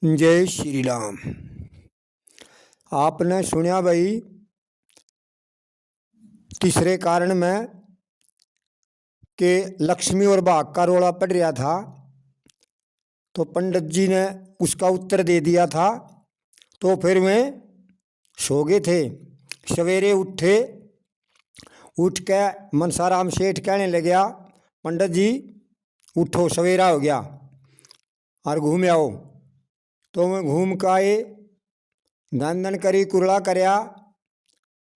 जय श्री राम। आपने सुना भाई तीसरे कारण में कि लक्ष्मी और बाघ का रोड़ा पड़ रहा था, तो पंडित जी ने उसका उत्तर दे दिया था। तो फिर वे सो गए थे। सवेरे उठे, उठ के मनसाराम सेठ कहने लगा, पंडित जी उठो, सवेरा हो गया और घूम आओ। तो मैं घूम के आए, धन करी, कुरला करया,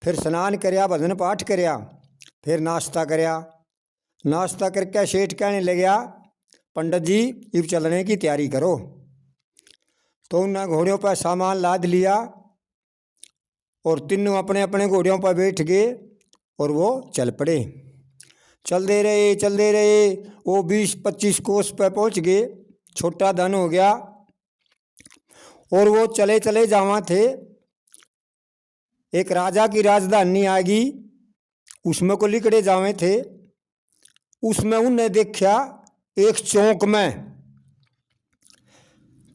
फिर स्नान करया, भजन पाठ करया, फिर नाश्ता करया। नाश्ता करके सेठ कहने लगा, पंडित जी इब चलने की तैयारी करो। तो उन्होंने घोड़ों पर सामान लाद लिया और तीनों अपने अपने घोड़ों पर बैठ गए और वो चल पड़े। चलते रहे, वो 20-25 कोस पर पहुँच गए। छोटा धन हो गया और वो चले चले जावा थे। एक राजा की राजधानी आ गई, उसमें को लिकड़े जावे थे। उसमें उन्हें देखा एक चौक में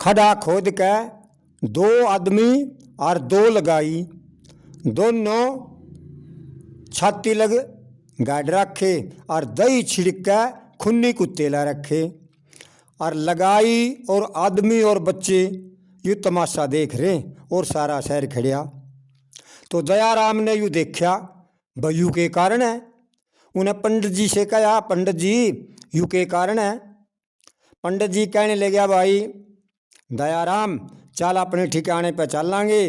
खड़ा खोद के 2 आदमी और 2 लगाई, दोनों छाती लग गाड़ रखे और दही छिड़क के खुन्नी कुत्ते ला रखे। और लगाई और आदमी और बच्चे यू तमाशा देख रहे और सारा शहर खड़िया। तो दयाराम ने यू देखा, भयू के कारण है। उन्हें पंडित जी से कहा, पंडित जी यू के कारण है। पंडित जी कहने लगे, भाई दयाराम चल अपने ठिकाने पर चल लांगे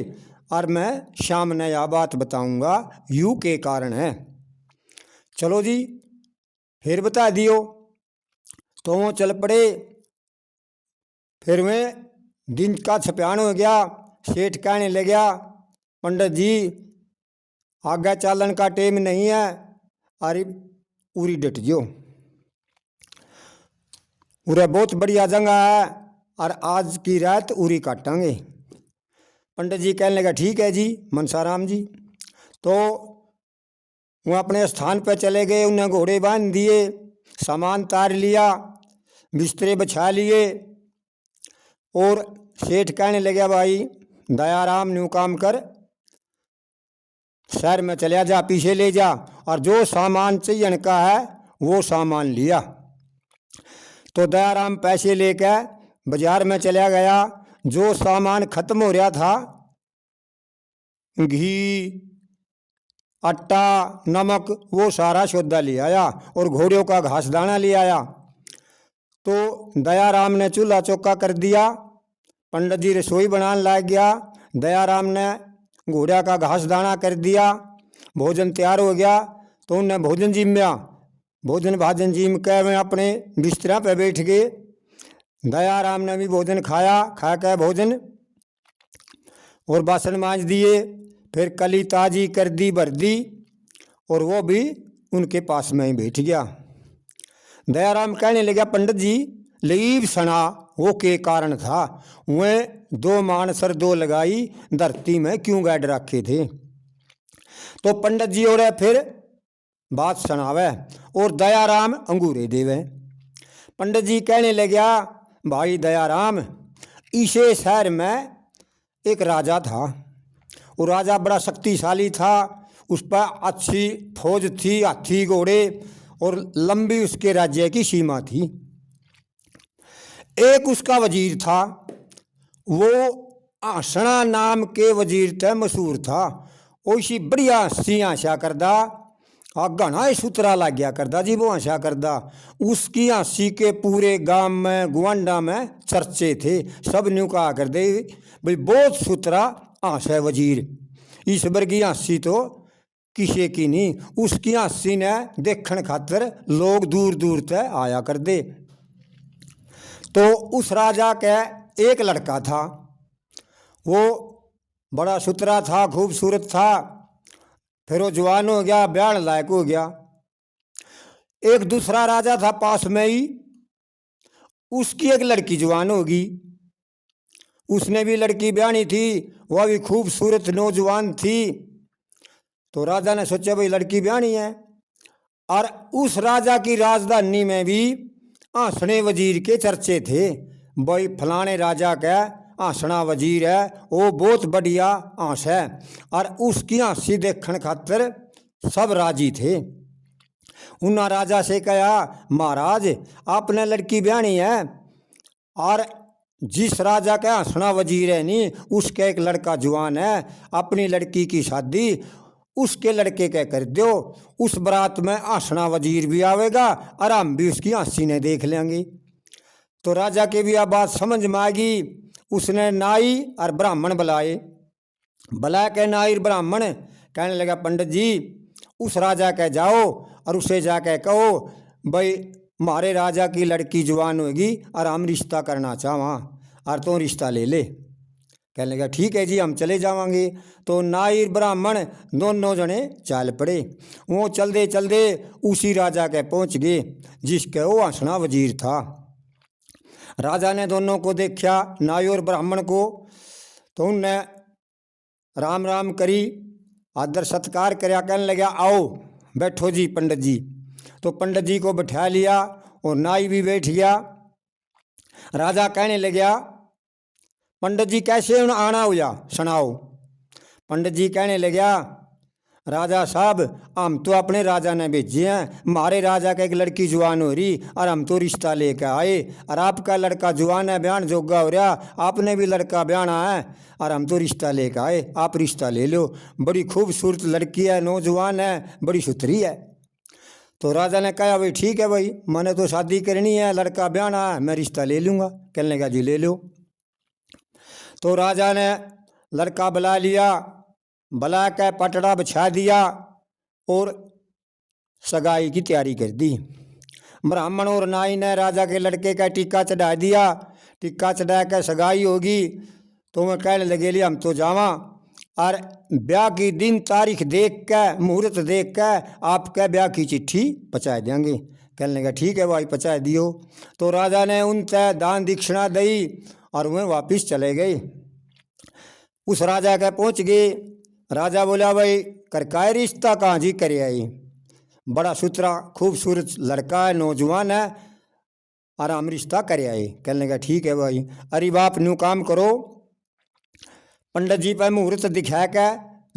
और मैं शाम ने यह बात बताऊंगा, यू के कारण है। चलो जी, फिर बता दियो। तो वो चल पड़े। फिर वे दिन का छप्यान हो गया। सेठ कहने लगा, पंडित जी आगे चालन का टेम नहीं है, अरे उरी डट जो, उरे बहुत बढ़िया जगह है और आज की रात उरी काटांगे। पंडित जी कहने लगा, ठीक है जी मनसाराम जी। तो वो अपने स्थान पर चले गए। उन्हें घोड़े बांध दिए, सामान तार लिया, बिस्तरे बिछा लिए और सेठ कहने लगा, भाई दयाराम न्यू काम कर, शहर में चला जा, पीछे ले जा और जो सामान चाहिए का है वो सामान लिया। तो दयाराम पैसे लेकर बाजार में चला गया। जो सामान खत्म हो रहा था, घी, आटा, नमक, वो सारा सौदा ले आया और घोड़ों का घास दाना ले आया। तो दयाराम ने चूल्हा चौका कर दिया। पंडित जी रसोई बनाने लग गया। दयाराम ने घोड़ा का घास दाना कर दिया। भोजन तैयार हो गया। तो उन्हें भोजन जिम्या, भोजन भाजन जिम के वे अपने बिस्तरा पर बैठ गए। दयाराम ने भी भोजन खाया, खा के भोजन और बासन मांज दिए। फिर कली ताजी कर दी, भर दी और वो भी उनके पास में ही बैठ गया। दयाराम कहने लगा, पंडित जी लीब सना वो के कारण था, वह 2 मानसर 2 लगाई धरती में क्यों गाड़ रखे थे। तो पंडित जी और फिर बात सुनावे और दयाराम अंगूरे देवे। पंडित जी कहने लगा, भाई दयाराम इसे शहर में एक राजा था। वो राजा बड़ा शक्तिशाली था, उस पर अच्छी फौज थी, हाथी घोड़े और लंबी उसके राज्य की सीमा थी। एक उसका वजीर था, वो आसना नाम के वजीर थे मशहूर था। वैसी बढ़िया हंसी हंसा करदा, घना ही सुतरा लग गया करदा जी वो हंसा करदा। उसकी हंसी के पूरे गांव में गुआंडा में चर्चे थे। सब न्यू कहा करदे भाई बहुत सुतरा हंस है वजीर, इस वर्गी हंसी तो किसी की नहीं। उसकी हंसी ने देखने खातर लोग दूर दूर तक आया कर दे। तो उस राजा के एक लड़का था, वो बड़ा सुतरा था, खूबसूरत था। फिर वो जवान हो गया, ब्याह लायक हो गया। एक दूसरा राजा था पास में ही, उसकी एक लड़की जवान होगी। उसने भी लड़की ब्याहनी थी, वह भी खूबसूरत नौजवान थी। तो राजा ने सोचा भाई लड़की ब्याहनी है। और उस राजा की राजधानी में भी हंसने वजीर के चर्चे थे, भाई फलाने राजा का हंसना वजीर है, वो बहुत बढ़िया हंस है। और उसकी हंसी देखने खातर सब राजी थे। उन्होंने राजा से कहा, महाराज आपने लड़की ब्याहनी है, और जिस राजा का हंसना वजीर है नी, उसका एक लड़का जवान है, अपनी लड़की की शादी उसके लड़के के कर दो। उस बारात में हंसना वजीर भी आवेगा और हम भी उसकी हंसी ने देख लेंगे। तो राजा के भी यह बात समझ में आ गई। उसने नाई और ब्राह्मण बुलाए। बुला के नाई और ब्राह्मण कहने लगा, पंडित जी उस राजा के जाओ और उसे जाके कहो, भाई हमारे राजा की लड़की जवान होगी और हम रिश्ता करना चाहवा, और तो रिश्ता ले ले। कहने लगा, ठीक है जी हम चले जावांगे। तो नाई ब्राह्मण दोनों जने चाल पड़े। वो चलते चलते उसी राजा के पहुँच गए जिसके वो हंसना वजीर था। राजा ने दोनों को देखा, नाई और ब्राह्मण को, तो उनने राम राम करी, आदर सत्कार कराया। कहने लगा, आओ बैठो जी पंडित जी। तो पंडित जी को बैठा लिया और नाई भी बैठ गया। राजा कहने लगा, पंडित जी कैसे आना हुआ सुनाओ। पंडित जी कहने लगा, राजा साहब हम तो अपने राजा ने भेजे हैं, हमारे राजा का एक लड़की जवान हो रही और हम तो रिश्ता लेकर आए, और आपका लड़का जवान है, बयान जोगा हो रहा, आपने भी लड़का ब्याहना है और हम तो रिश्ता लेकर आए, आप रिश्ता ले लो। बड़ी खूबसूरत लड़की है, नौजवान है, बड़ी सुथरी है। तो राजा ने कहा, भाई ठीक है भाई, मैंने तो शादी करनी है, लड़का ब्याहना है, मैं रिश्ता ले लूँगा। कहने लगा, जी ले लो। तो राजा ने लड़का बुला लिया, बुला के पटड़ा बिछा दिया और सगाई की तैयारी कर दी। ब्राह्मण और नाई ने राजा के लड़के का टीका चढ़ा दिया। टीका चढ़ा के सगाई होगी। तो मैं कहने लगे, लिए हम तो जावा और ब्याह की दिन तारीख देख के, मुहूर्त देख के आपके ब्याह की चिट्ठी पहुँचा देंगे। कहने लगा, ठीक है भाई पहुँचा दियो। तो राजा ने उनसे दान दक्षिणा दी और वह वापिस चले गए। उस राजा के पहुँच गए। राजा बोला, भाई करका रिश्ता कहाँ जी करे आई, बड़ा सुथरा खूबसूरत लड़का है, नौजवान है, और हम रिश्ता करे आए। कहने लगा, ठीक है भाई। अरे बाप न्यू काम करो, पंडित जी पर मुहूर्त दिखा के,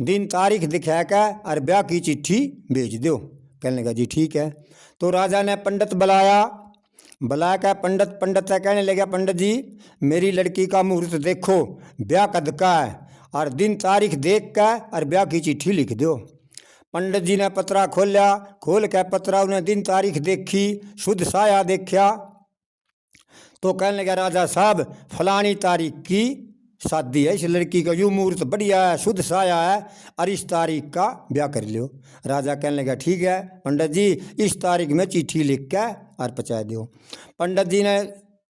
दिन तारीख दिखा के और ब्याह की चिट्ठी भेज दो। कहने लगा, जी ठीक है। तो राजा ने पंडित बुलाया। बुला के पंडित से कहने लगा, पंडित जी मेरी लड़की का मुहूर्त देखो, ब्याह कद का है, और दिन तारीख देख के और ब्याह की चिट्ठी लिख दो। पंडित जी ने पत्रा खोला, खोल के पत्रा उन्हें दिन तारीख देखी, शुद्ध साया देखा। तो कहने लगा, राजा साहब फलानी तारीख की शादी है, इस लड़की का यूँ मुहूर्त बढ़िया है, शुद्ध साया है, और इस तारीख का ब्याह कर लो। राजा कहने लगा, ठीक है पंडित जी इस तारीख में चिट्ठी लिख के और पहुँचा दो। पंडित जी ने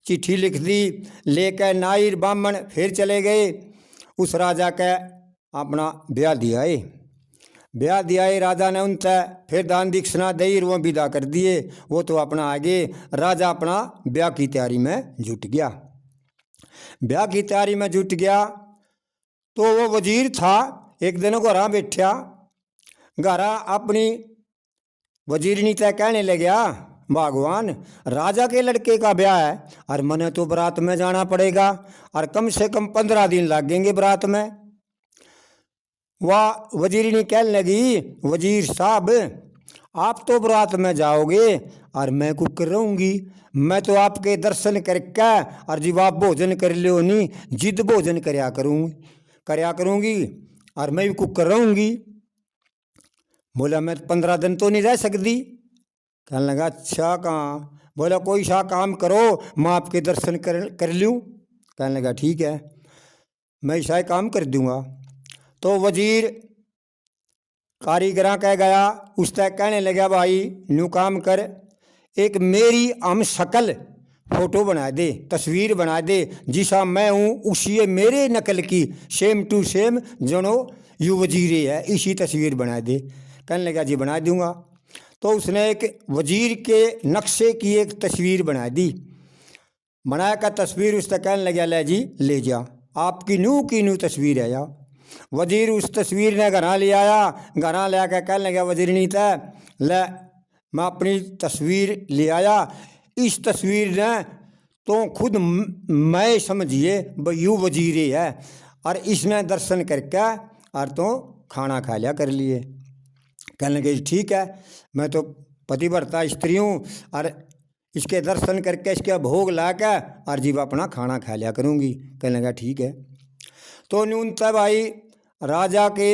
चिट्ठी लिख दी, लेकर नाई ब्राह्मण फिर चले गए। उस राजा के अपना ब्याह दियाए। ब्याह दियाए राजा ने उनसे, फिर दान दक्षिणा दई वो विदा कर दिए। वो तो अपना आगे, राजा अपना ब्याह की तैयारी में जुट गया। ब्याह की तैयारी में जुट गया तो वो वजीर था, एक दिन घरा बैठा, घरा अपनी वजीरनी तय कहने लगा, भगवान राजा के लड़के का ब्याह है और मने तो बारात में जाना पड़ेगा, और कम से कम 15 दिन लगेंगे बारात में। वह वजीरनी कहने लगी, वजीर साहब आप तो बारात में जाओगे और मैं कुकर रहूँगी, मैं तो आपके दर्शन करके और जब आप भोजन कर लो नहीं जिद भोजन करया करूँगी और मैं भी कुकर रहूँगी। बोला, मैं 15 दिन तो नहीं रह सकती। कहने लगा, अच्छा कहाँ। बोला, कोई सा काम करो मैं आपके दर्शन कर लूँ। कहने लगा, ठीक है मैं ऐसा काम कर दूँगा। तो वजीर कारीगरा कह गया, उस तक कहने लगा, भाई न्यू काम कर, एक मेरी हम शक्ल फोटो बना दे, तस्वीर बना दे, जिसा मैं हूँ उसी मेरे नकल की सेम टू सेम जनो यू वजीरे है, इसी तस्वीर बना दे। कहने लगा, जी बना दूँगा। तो उसने एक वजीर के नक्शे की एक तस्वीर बना दी। बना का तस्वीर उस तक कहने लगा, ले जी ले जा, आपकी न्यू की न्यू तस्वीर है। या वजीर उस तस्वीर ने घरा ले आया। घरा ले आकर कहने लगा वजीरनी तय, ले मैं अपनी तस्वीर ले आया, इस तस्वीर ने तो खुद मैं समझिए भाई यू वजीर है, और इसने दर्शन करके और तो खाना खा लिया कर लिए। कहने लगे ठीक है, मैं तो पतिव्रता स्त्री हूँ और इसके दर्शन करके इसके भोग ला के और जीव अपना खाना खा लिया करूँगी। कहने लगा ठीक है। तो न्यूनतः भाई राजा के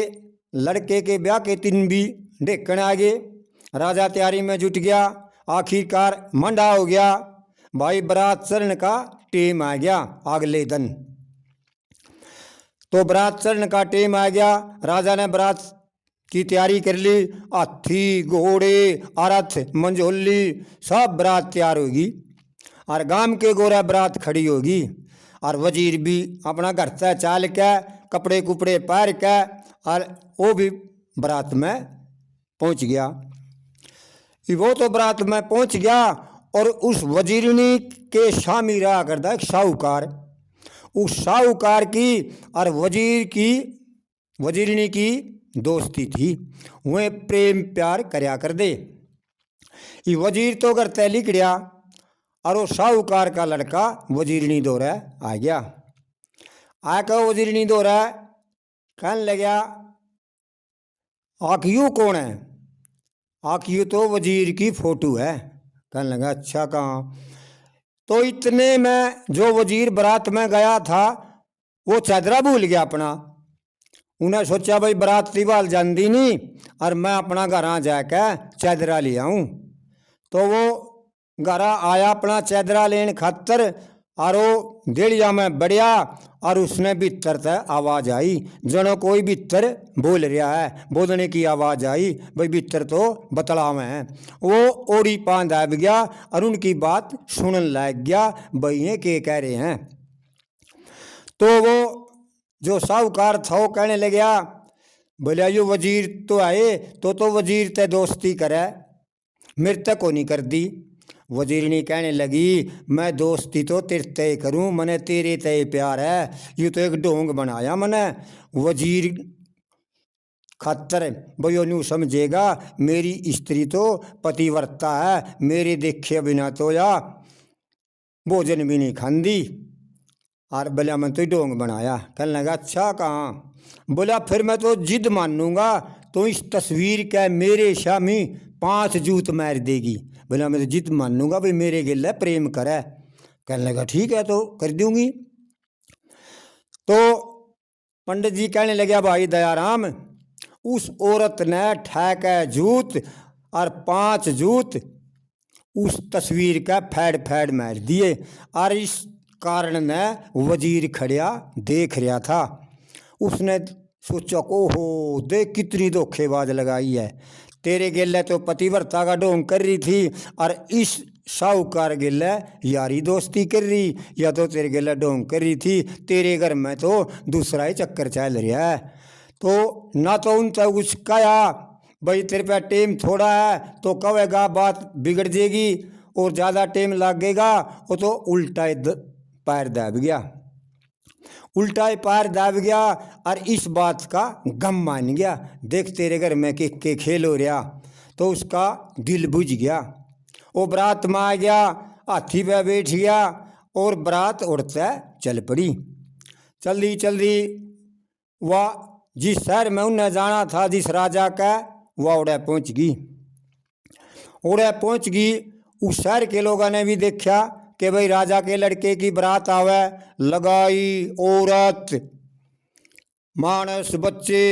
लड़के के ब्याह के दिन भी ढेकन आ गए। राजा तैयारी में जुट गया। आखिरकार मंडा हो गया भाई, बारात चढ़ने का टेम आ गया अगले दिन। तो बारात चढ़ने का टेम आ गया। राजा ने बारात की तैयारी कर ली। हाथी घोड़े रथ मंझोली सब बारात तैयार होगी और गांव के गोरा बारात खड़ी होगी। और वजीर भी अपना घर से चाल के कपड़े कुपड़े पहन के और वो भी बारात में पहुंच गया। वो तो बारात में पहुंच गया और उस वजीरनी के शामी रहा करता एक साहूकार। उस साहूकार की और वजीरनी की दोस्ती थी, वे प्रेम प्यार करया कर दे। ये वजीर तो घर तय लिख गया और वो साहूकार का लड़का वजीरनी दौरा आ गया। आकर वजीरनी दौरा कहने लगा आखियो कौन है? आखियो तो वजीर की फोटो है। कहने लगा अच्छा कहाँ? तो इतने में जो वजीर बारात में गया था वो चादरा भूल गया अपना। उन्हें सोचा भाई बारात तिवाल जानती नहीं और मैं अपना घर आ जाकर चादरा ले आऊँ। तो वो घर आया अपना चादरा लेने खातर और वो देड़िया में बढ़िया और उसने भीतर से आवाज़ आई जनो कोई भीतर बोल रहा है। बोलने की आवाज़ आई भाई भीतर तो बतलाव है। वो ओड़ी पान दाब गया और उनकी बात सुनने लग गया भाई ये के कह रहे हैं। तो वो जो साहूकार था वो कहने लग गया बोलिया यो वजीर तो आए तो वजीर ते दोस्ती करे, मेरे तक को नहीं कर दी। वजीरनी कहने लगी मैं दोस्ती तो तेरे तय करूँ, मने तेरे तय प्यार है, ये तो एक ढोंग बनाया मने वजीर खातर। भाई यूँ समझेगा मेरी स्त्री तो पतिव्रता है, मेरे देखे बिना तो या भोजन भी नहीं खाती और बोला मैं तो ढोंग बनाया। कहने लगा अच्छा कहाँ? बोला फिर मैं तो जिद मानूंगा तो इस तस्वीर का मेरे शामी 5 जूत मार देगी। बोला मैं तो जिद मानूंगा भाई मेरे गिले प्रेम करे। कहने लगा ठीक है तो कर दूंगी। तो पंडित जी कहने लगे भाई दयाराम उस औरत ने ठहका जूत और 5 जूत उस तस्वीर का फैड़ फैड़ मार दिए और इस कारण ने वजीर खड़िया देख रहा था। उसने सोचा ओहो देख कितनी धोखेबाज लगाई है, तेरे गिले तो पतिव्रता का ढोंग कर रही थी और इस साहूकार गिले यारी दोस्ती कर रही, या तो तेरे गिले ढोंग कर रही थी, तेरे घर में तो दूसरा ही चक्कर चल रहा है। तो ना तो उनसे कुछ कहा भाई तेरे पे टेम थोड़ा है तो कहेगा बात बिगड़ जाएगी और ज़्यादा टेम लगेगा, वो तो उल्टा पैर दाब गया। उल्टा पैर दाब गया और इस बात का गम मान गया देख तेरे घर में के खेल हो रहा। तो उसका दिल बुझ गया। वो बारात में आ गया, हाथी पे बैठ गया और बारात उड़ते चल पड़ी। जल्दी वह जिस शहर में उन्हें जाना था जिस राजा का, वह उड़े पहुँच गई। उस शहर के लोगों ने भी देखा कि भाई राजा के लड़के की बारात आवे, लगाई औरत मानस बच्चे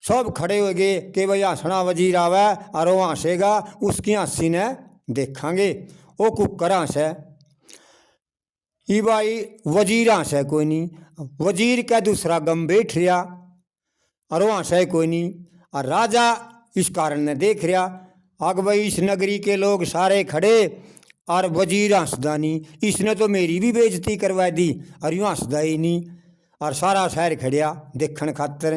सब खड़े हो गए कि भाई हंसना वजीर आवे और वो हंसेगा उसकी हंसी ने देखांगे। वो कुकर हंसे भाई वजीर हंसे कोई नहीं, वजीर का दूसरा गम बैठ रहा और वो हंसे कोई नहीं। और राजा इस कारण ने देख रहा आग भाई इस नगरी के लोग सारे खड़े और वजीर हंसदा नहीं, इसने तो मेरी भी बेइज्जती करवा दी और यूँ हंसदा ही नहीं। और सारा शहर खड़िया देखने खातर।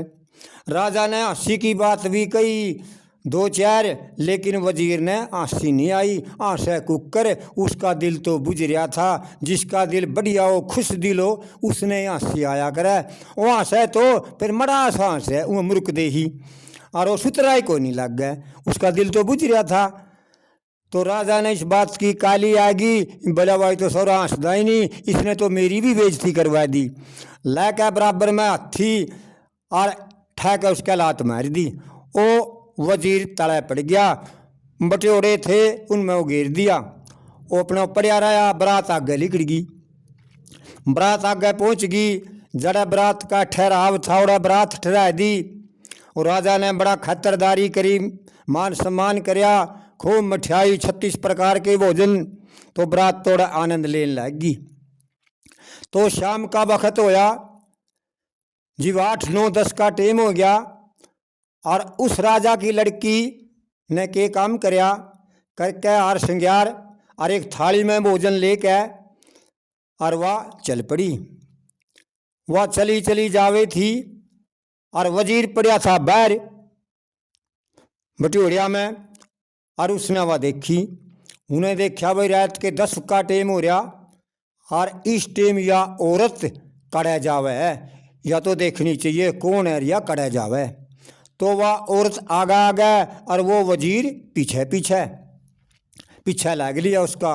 राजा ने हंसी की बात भी कही 2-4, लेकिन वजीर ने हंसी नहीं आई, हंसे कुकर। उसका दिल तो बुझ रहा था, जिसका दिल बढ़िया हो खुश दिल हो उसने हंसी आया करे। वो हंसे तो फिर मड़ा सा हंसे वो मुर्क दे ही और वो सुतरा ही को नहीं लग गए, उसका दिल तो बुझ रहा था। तो राजा ने इस बात की काली आगी, बोला भाई तो सौरा हंसदा ही नहीं, इसने तो मेरी भी बेइज्जती करवा दी। लाके बराबर में हाथी और ठहकर उसके लात मार दी। वो वजीर तले पड़ गया, बटोरे थे उनमें वो घेर दिया। वो अपना पड़िया रहा, बरात आगे निकल गई। बरात आगे पहुँच गई, जड़ा बरात का ठहराव था और बरात ठहरा दी। और राजा ने बड़ा खतरदारी करी, मान सम्मान करया, खूब मिठाई 36 प्रकार के भोजन। तो बरात थोड़ा आनंद लेने लगी। तो शाम का वक्त होया, जी 8, 9, 10 का टाइम हो गया। और उस राजा की लड़की ने के काम करया करके हार श्रृंगार और एक थाली में भोजन लेके और वह चल पड़ी। वह चली चली जावे थी और वजीर पड़ा था बाहर बटोरिया में। और उसने वह देखी, उन्हें देखा भाई रात के 10 का टाइम हो रहा और इस टाइम या औरत कड़ा जावे है, या तो देखनी चाहिए कौन है या कड़ा जावे। तो वह औरत आगा आगा और वो वजीर पीछे पीछे पीछे लग लिया उसका।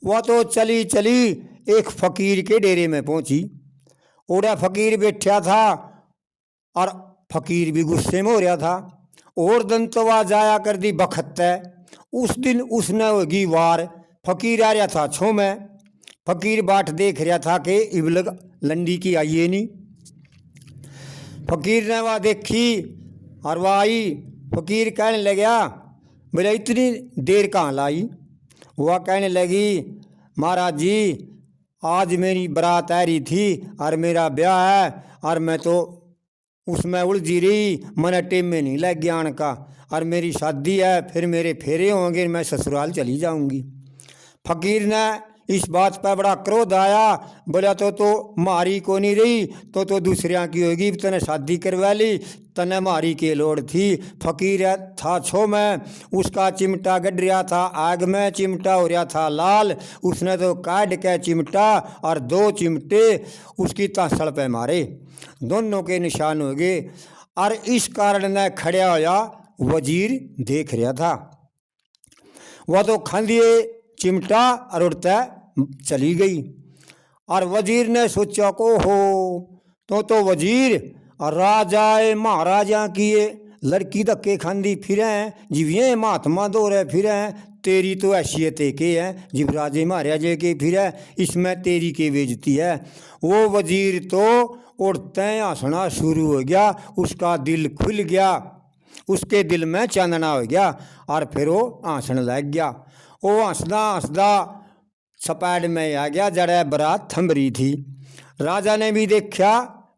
वह तो चली चली एक फकीर के डेरे में पहुंची। ओड़ा फकीर बैठा था और फकीर भी गुस्से में हो रहा था। और दिन तो वह जाया कर दी बखत है। उस दिन उसने होगी वार, फकीर आ रहा था छो में। फकीर बाट देख रहा था कि इबलग लंडी की आइए नहीं। फकीर ने वह देखी और वह आई। फकीर कहने लगा, बोले इतनी देर कहाँ लाई? वह कहने लगी, महाराज जी आज मेरी बारात आ रही थी और मेरा ब्याह है और मैं तो उसमें उलझी रही, मैंने टेम में नहीं लग गया आने का। और मेरी शादी है, फिर मेरे फेरे होंगे, मैं ससुराल चली जाऊंगी। फकीर ने इस बात पर बड़ा क्रोध आया। बोला तो मारी को नहीं रही, तो दूसरियाँ की होगी, तने शादी करवा ली, तने मारी के लोड़ थी। फकीर था छो में, उसका चिमटा गड़ रहा था आग में, चिमटा हो रहा था लाल। उसने तो काट के चिमटा और 2 चिमटे उसकी तांसड़ पे मारे, दोनों के निशान हो गए। और इस कारण ने खड़ा होया वजीर देख रहा था। वह तो खांदिए चिमटा और उड़ता चली गई। और वजीर ने सोचा को हो तो वजीर और राजाए महाराजा की ये लड़की धक्के खांदी फिरे, जिविये महात्मा दो रहे फिरे, तेरी तो हैसियत के है जिव राजे महाराजे के फिरे, इसमें तेरी की बेइज्जती है। वो वजीर तो उड़ते हंसना शुरू हो गया, उसका दिल खुल गया, उसके दिल में चांदना हो गया और फिर वो हंसने लग गया। वो हंसदा हंसदा सपैड में आ गया जड़ा बारात थम रही थी। राजा ने भी देखा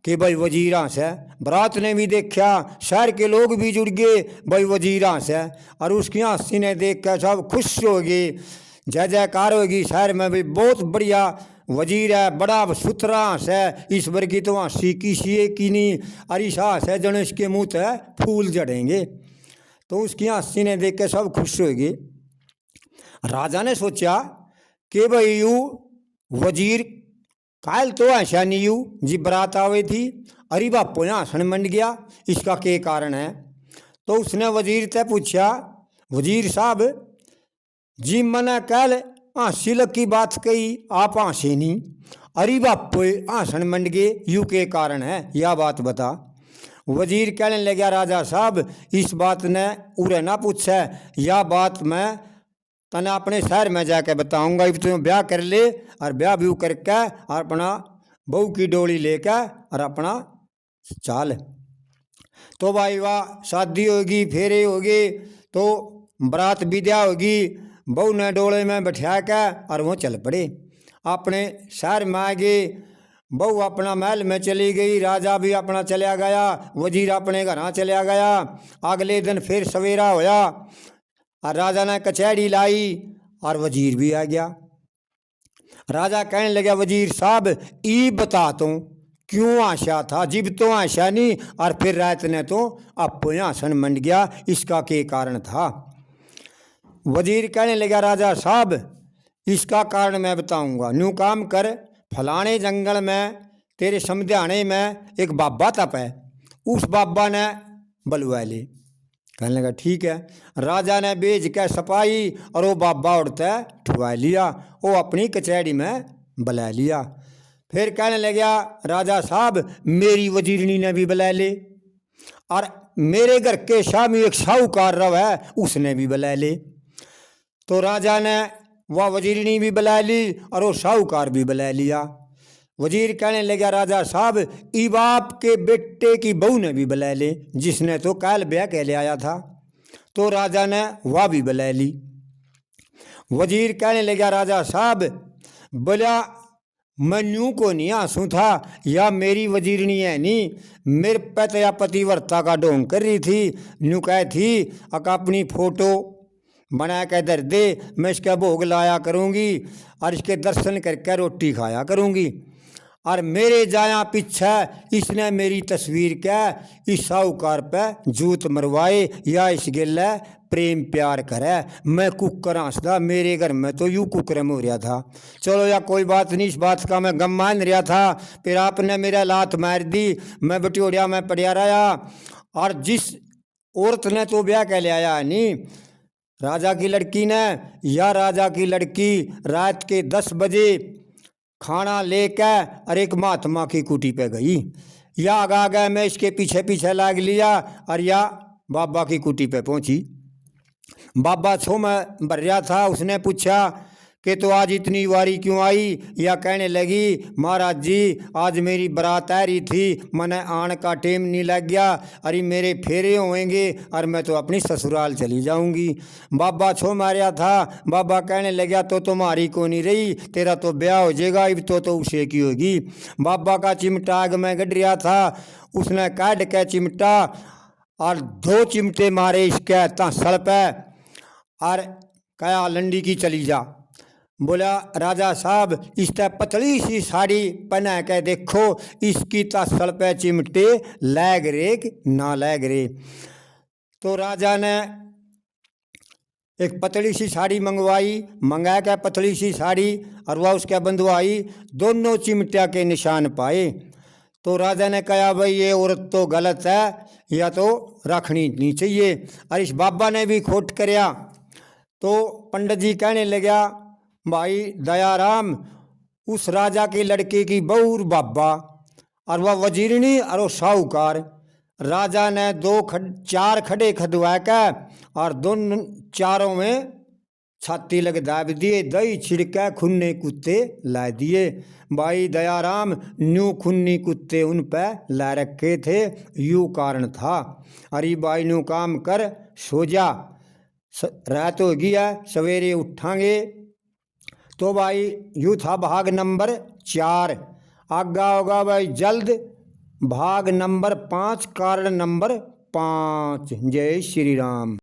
कि भाई वजीर हंस है, बारात ने भी देखा, शहर के लोग भी जुड़ गए भाई वजीर हंस है। और उसकी हंसी ने देख कर सब खुश हो गए, जय जयकार होगी शहर में भी, बहुत बढ़िया वजीर है, बड़ा सुथरा हंस है, इस बार की तो हंसी किसी की नहीं, और इस हंस है जन इसके मुँह है फूल जड़ेंगे। तो उसकी हंसी ने देख के सब खुश हो गए। राजा ने सोचा कि भाई यू वजीर काल तो ऐसा नहीं यू जी बारात आवे थी, अरे बापो यहाँ हंसन मंड गया, इसका क्या कारण है? तो उसने वजीर से पूछा, वजीर साहब जी मैंने कल हंसी लग की बात कही, आप हंसे नहीं, अरे बापो हंसन मंड गए, यू के कारण है यह बात बता। वजीर कहने लगा, राजा साहब इस बात ने उरे ना पूछे, यह बात मैं तने अपने शहर में जाके बताऊंगा। इब तुम ब्याह कर ले और ब्याह व्यू करके और अपना बहू की डोली लेकर और अपना चाल। तो भाई वाह शादी होगी, फेरे होगी, तो बारात विद्या होगी, बहू ने डोले में बैठा के और वो चल पड़े अपने शहर में आ गए। बहू अपना महल में चली गई, राजा भी अपना चला गया, वजीर अपने घर चला गया। अगले दिन फिर सवेरा होया और राजा ने कचहरी लाई और वजीर भी आ गया। राजा कहने लगा, वजीर साहब ई बता तो क्यों आशा था, जिब तो आशा नहीं और फिर रात ने तो आपको हंसन मंड गया, इसका क्या कारण था? वजीर कहने लगा, राजा साहब इसका कारण मैं बताऊंगा, न्यू काम कर, फलाने जंगल में तेरे समझाने में एक बाबा तप है, उस बाबा ने बुलवा ले। कहने लगा ठीक है। राजा ने बेच के सपाई और वो बाबा उड़ते ठुआ लिया, वो अपनी कचहरी में बुला लिया। फिर कहने लगा राजा साहब मेरी वजीरनी ने भी बुला ले, और मेरे घर के शामी एक साहूकार रव है उसने भी बुला ले। तो राजा ने वह वजीरनी भी बुला ली और वो साहूकार भी बुला लिया। वजीर कहने लगा राजा साहब इबाप के बेटे की बहू ने भी बुला ले, जिसने तो काल ब्याह कह ले आया था। तो राजा ने वह भी बुला ली। वजीर कहने लगा राजा साहब बोला मैं न्यू को नहीं आंसू था, या मेरी वजीरनी है नहीं मेरे पे या पतिव्रता का ढोंग कर रही थी, न्यू कह थी अका अपनी फोटो बना के दर दे, मैं इसका भोग लाया करूँगी और इसके दर्शन करके रोटी खाया करूँगी। और मेरे जाया पीछे इसने मेरी तस्वीर क्या इस साहूकार पे जूत मरवाए या इस गिले प्रेम प्यार करे। मैं कुकर हंसदा, मेरे घर में तो यूँ कुकरम हो रहा था। चलो या कोई बात नहीं, इस बात का मैं गम मान रहा था। फिर आपने मेरा लात मार दी, मैं बटोरिया में पड़िया रहा। और जिस औरत ने तो ब्याह कह ले आया नहीं, राजा की लड़की ने या राजा की लड़की रात के 10 बजे खाना लेकर और एक महात्मा की कुटी पे गई, या आगा गए मैं इसके पीछे पीछे लाग लिया और या बाबा की कुटी पे पहुंची। बाबा छो में भर रहा था, उसने पूछा कि तो आज इतनी वारी क्यों आई, या कहने लगी महाराज जी आज मेरी बारात आ रही थी, मैंने आने का टेम नहीं लग गया, अरे मेरे फेरे होंगे और मैं तो अपनी ससुराल चली जाऊंगी। बाबा छो मारिया था। बाबा कहने लगा तो तुम्हारी को नहीं रही, तेरा तो ब्याह हो जाएगा, अब तो उसे की होगी। बाबा का चिमटा आग में गड़ रहा था, उसने काट के चिमटा और 2 चिमटे मारे इसके तंसल पे और कहा लंडी की चली जा। बोला राजा साहब इस तरह पतली सी साड़ी पहना के देखो, इसकी तसल पे चिमटे लैग रे ना लैग रे। तो राजा ने एक पतली सी साड़ी मंगा के पतली सी साड़ी और वह उसके बंधवाई, दोनों चिमटिया के निशान पाए। तो राजा ने कहा भाई ये औरत तो गलत है, या तो रखनी नहीं चाहिए। और इस बाबा ने भी खोट करया। तो पंडित जी कहने लगा भाई दयाराम उस राजा के लड़के की बहू बाबा और वह वजीरनी और वो साहूकार, राजा ने 4 खड़े खदवा के और दोनों चारों में छाती लग दाब दिए, दही छिड़के खुन्ने कुत्ते ला दिए। भाई दयाराम न्यू खुन्नी कुत्ते उन पे ला रखे थे, यू कारण था। अरे भाई न्यू काम कर सो जा, रात हो गई है सवेरे उठांगे। तो भाई यू था भाग नंबर 4। आगा होगा भाई जल्द भाग नंबर 5 कारण नंबर 5। जय श्री राम।